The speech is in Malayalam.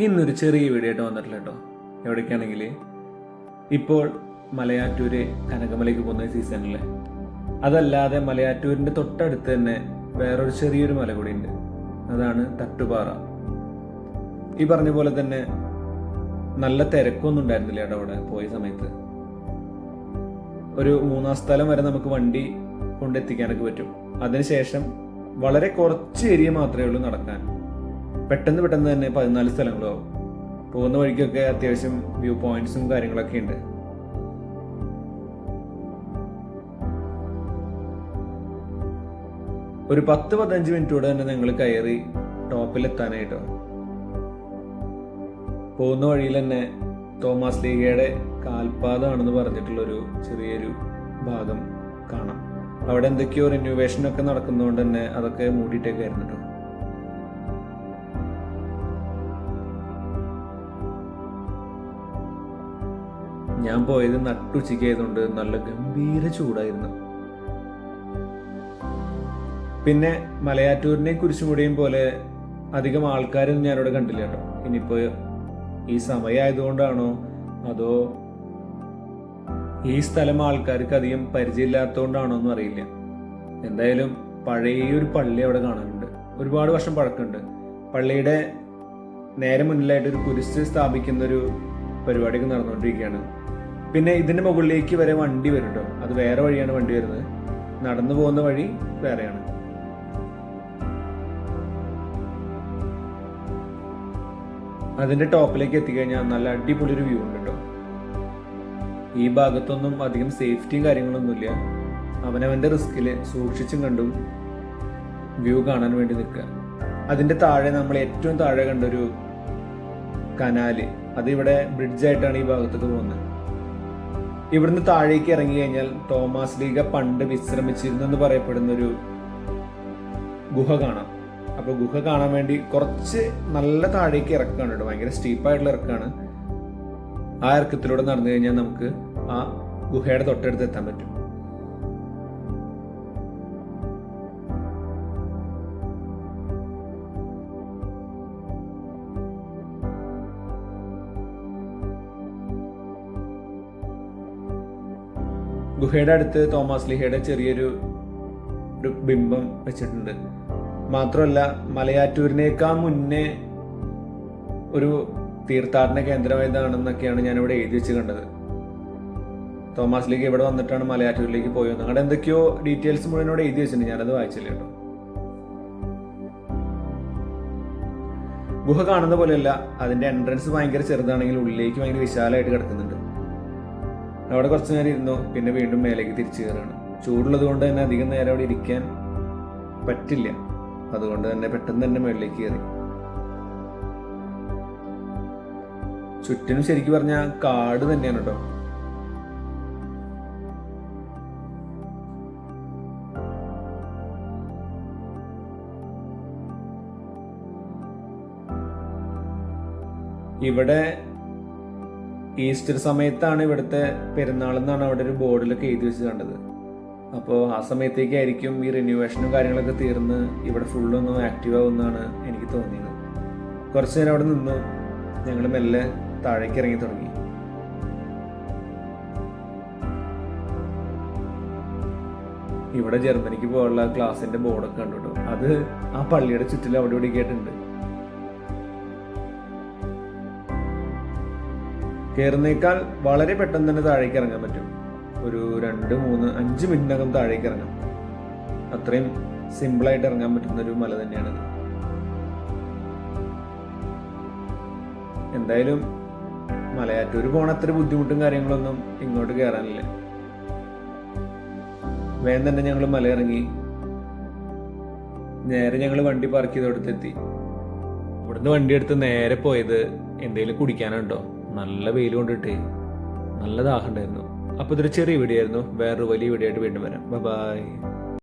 ഇന്നൊരു ചെറിയ വീഡിയോ ആയിട്ട് വന്നിട്ടില്ല കേട്ടോ. എവിടേക്കാണെങ്കിൽ ഇപ്പോൾ മലയാറ്റൂര് കനകമലയ്ക്ക് പോകുന്ന സീസണിൽ അതല്ലാതെ മലയാറ്റൂരിൻ്റെ തൊട്ടടുത്ത് തന്നെ വേറൊരു ചെറിയൊരു മല കൂടി ഉണ്ട്. അതാണ് തട്ടുപാറ. ഈ പറഞ്ഞ പോലെ തന്നെ നല്ല തിരക്കൊന്നും ഉണ്ടായിരുന്നില്ല കേട്ടോ അവിടെ പോയ സമയത്ത്. ഒരു 3-ാം സ്ഥലം വരെ നമുക്ക് വണ്ടി കൊണ്ടെത്തിക്കാനൊക്കെ പറ്റും. അതിനുശേഷം വളരെ കുറച്ച് ഏരിയ മാത്രമേ ഉള്ളൂ നടക്കാൻ. പെട്ടെന്ന് തന്നെ 14 സ്ഥലങ്ങളാവും. പോകുന്ന വഴിക്കൊക്കെ അത്യാവശ്യം വ്യൂ പോയിന്റ്സും കാര്യങ്ങളൊക്കെ ഉണ്ട്. ഒരു 10-15 മിനിറ്റോടെ തന്നെ ഞങ്ങൾ കയറി ടോപ്പിലെത്താനായിട്ടോ. പോകുന്ന വഴിയിൽ തന്നെ തോമസ് ലീഗയുടെ കാൽപാദമാണെന്ന് പറഞ്ഞിട്ടുള്ളൊരു ചെറിയൊരു ഭാഗം കാണാം. അവിടെ എന്തൊക്കെയോ റിനോവേഷനൊക്കെ നടക്കുന്നതുകൊണ്ട് തന്നെ അതൊക്കെ മൂടിയിട്ടൊക്കെ ആയിരുന്നു കേട്ടോ. ഞാൻ പോയത് നട്ടുച്ചയ്ക്ക് ആയതുകൊണ്ട് നല്ല ഗംഭീര ചൂടായിരുന്നു. പിന്നെ മലയാറ്റൂരിനെ കുരിശുമുടിയും പോലെ അധികം ആൾക്കാരൊന്നും ഞാനിവിടെ കണ്ടില്ല കേട്ടോ. ഇനിയിപ്പോ ഈ സമയമായതുകൊണ്ടാണോ അതോ ഈ സ്ഥലം ആൾക്കാർക്ക് അധികം പരിചയമില്ലാത്തതുകൊണ്ടാണോ ഒന്നും അറിയില്ല. എന്തായാലും പഴയൊരു പള്ളി അവിടെ കാണാനുണ്ട്. ഒരുപാട് വർഷം പഴക്കമുണ്ട്. പള്ളിയുടെ നേരെ മുന്നിലായിട്ട് ഒരു കുരിശ് സ്ഥാപിക്കുന്ന ഒരു പരിപാടിയൊക്കെ നടന്നുകൊണ്ടിരിക്കുകയാണ്. പിന്നെ ഇതിന്റെ മുകളിലേക്ക് വരെ വണ്ടി വരും കേട്ടോ. അത് വേറെ വഴിയാണ് വണ്ടി വരുന്നത്. നടന്നു പോകുന്ന വഴി വേറെയാണ്. അതിന്റെ ടോപ്പിലേക്ക് എത്തിക്കഴിഞ്ഞാൽ നല്ല അടിപൊളി ഒരു വ്യൂ ഉണ്ട് കേട്ടോ. ഈ ഭാഗത്തൊന്നും അധികം സേഫ്റ്റിയും കാര്യങ്ങളൊന്നുമില്ല. അവനവന്റെ റിസ്കില് സൂക്ഷിച്ചും കണ്ടും വ്യൂ കാണാൻ വേണ്ടി നിൽക്കുക. അതിന്റെ താഴെ നമ്മൾ ഏറ്റവും താഴെ കണ്ടൊരു കനാല്, അതിവിടെ ബ്രിഡ്ജായിട്ടാണ് ഈ ഭാഗത്തേക്ക് പോകുന്നത്. ഇവിടുന്ന് താഴേക്ക് ഇറങ്ങി കഴിഞ്ഞാൽ തോമസ് ലീഗ പണ്ട് വിശ്രമിച്ചിരുന്നെന്ന് പറയപ്പെടുന്ന ഒരു ഗുഹ കാണാം. അപ്പൊ ഗുഹ കാണാൻ വേണ്ടി കുറച്ച് നല്ല താഴേക്ക് ഇറക്കാണ് കേട്ടോ. ഭയങ്കര സ്റ്റീപ്പായിട്ടുള്ള ഇറക്കാണ്. ആ ഇറക്കത്തിലൂടെ നടന്നു കഴിഞ്ഞാൽ നമുക്ക് ആ ഗുഹയുടെ തൊട്ടടുത്ത് എത്താൻ പറ്റും. ഗുഹയുടെ അടുത്ത് തോമസ് ലീഹയുടെ ചെറിയൊരു ബിംബം വെച്ചിട്ടുണ്ട്. മാത്രമല്ല മലയാറ്റൂരിനേക്കാൾ മുന്നേ ഒരു തീർത്ഥാടന കേന്ദ്രമായതാണെന്നൊക്കെയാണ് ഞാനിവിടെ എഴുതി വെച്ച് കണ്ടത്. തോമസ് ലീഗ ഇവിടെ വന്നിട്ടാണ് മലയാറ്റൂരിലേക്ക് പോയത്. അങ്ങനെ എന്തൊക്കെയോ ഡീറ്റെയിൽസ് മുഴുവനോട് എഴുതി വെച്ചിട്ടുണ്ട്. ഞാനത് വായിച്ചില്ല കേട്ടോ. ഗുഹ കാണുന്ന പോലെയല്ല. അതിന്റെ എൻട്രൻസ് ഭയങ്കര ചെറുതാണെങ്കിൽ ഉള്ളിലേക്ക് ഭയങ്കര വിശാലമായിട്ട് കിടക്കുന്നുണ്ട്. അവിടെ കുറച്ച് നേരം ഇരുന്നു. പിന്നെ വീണ്ടും മേലേക്ക് തിരിച്ചു കയറാണ്. ചൂടുള്ളത് കൊണ്ട് തന്നെ അധികം നേരം അവിടെ ഇരിക്കാൻ പറ്റില്ല. അതുകൊണ്ട് തന്നെ പെട്ടെന്ന് തന്നെ മേളിലേക്ക് കയറി. ചുറ്റിനും ശരിക്കും പറഞ്ഞാൽ കാട് തന്നെയാണ് കേട്ടോ. ഇവിടെ ഈസ്റ്റർ സമയത്താണ് ഇവിടുത്തെ പെരുന്നാളെന്നാണ് അവിടെ ഒരു ബോർഡിലൊക്കെ എഴുതി വെച്ച് കണ്ടത്. അപ്പോൾ ആ സമയത്തേക്കായിരിക്കും ഈ റിന്യൂവേഷനും കാര്യങ്ങളൊക്കെ തീർന്ന് ഇവിടെ ഫുള്ളൊന്നും ആക്റ്റീവ് ആവുമെന്നാണ് എനിക്ക് തോന്നിയത്. കുറച്ച് നേരം അവിടെ നിന്നു. ഞങ്ങൾ മെല്ലെ താഴേക്ക് ഇറങ്ങി തുടങ്ങി. ഇവിടെ ജർമ്മനിക്ക് പോകാനുള്ള ക്ലാസിന്റെ ബോർഡൊക്കെ കണ്ടു കേട്ടോ. അത് ആ പള്ളിയുടെ ചുറ്റിലും അവിടെ ഇവിടെ കേട്ടിട്ടുണ്ട്. കയറുന്നേക്കാൾ വളരെ പെട്ടെന്ന് തന്നെ താഴേക്ക് ഇറങ്ങാൻ പറ്റും. ഒരു 2-3-5 മിനിറ്റിനകം താഴേക്ക് ഇറങ്ങാം. അത്രയും സിമ്പിളായിട്ട് ഇറങ്ങാൻ പറ്റുന്ന ഒരു മല തന്നെയാണത്. എന്തായാലും മലയാറ്റൂർ പോണ അത്ര ബുദ്ധിമുട്ടും കാര്യങ്ങളൊന്നും ഇങ്ങോട്ട് കയറാനില്ല. വേഗം തന്നെ ഞങ്ങൾ മല ഇറങ്ങി. നേരെ ഞങ്ങൾ വണ്ടി പാർക്ക് ചെയ്തോടത്തെത്തി. ഇവിടുന്ന് വണ്ടി എടുത്ത് നേരെ പോയത് എന്തെങ്കിലും കുടിക്കാനുണ്ടോ. നല്ല വെയിൽ കൊണ്ടിട്ട് നല്ല ദാഹം ഉണ്ടായിരുന്നു. അപ്പോൾ ഇതൊരു ചെറിയ വീഡിയോ ആയിരുന്നു. വേറൊരു വലിയ വീഡിയോ ആയിട്ട് വീണ്ടും വരാം. ബൈ.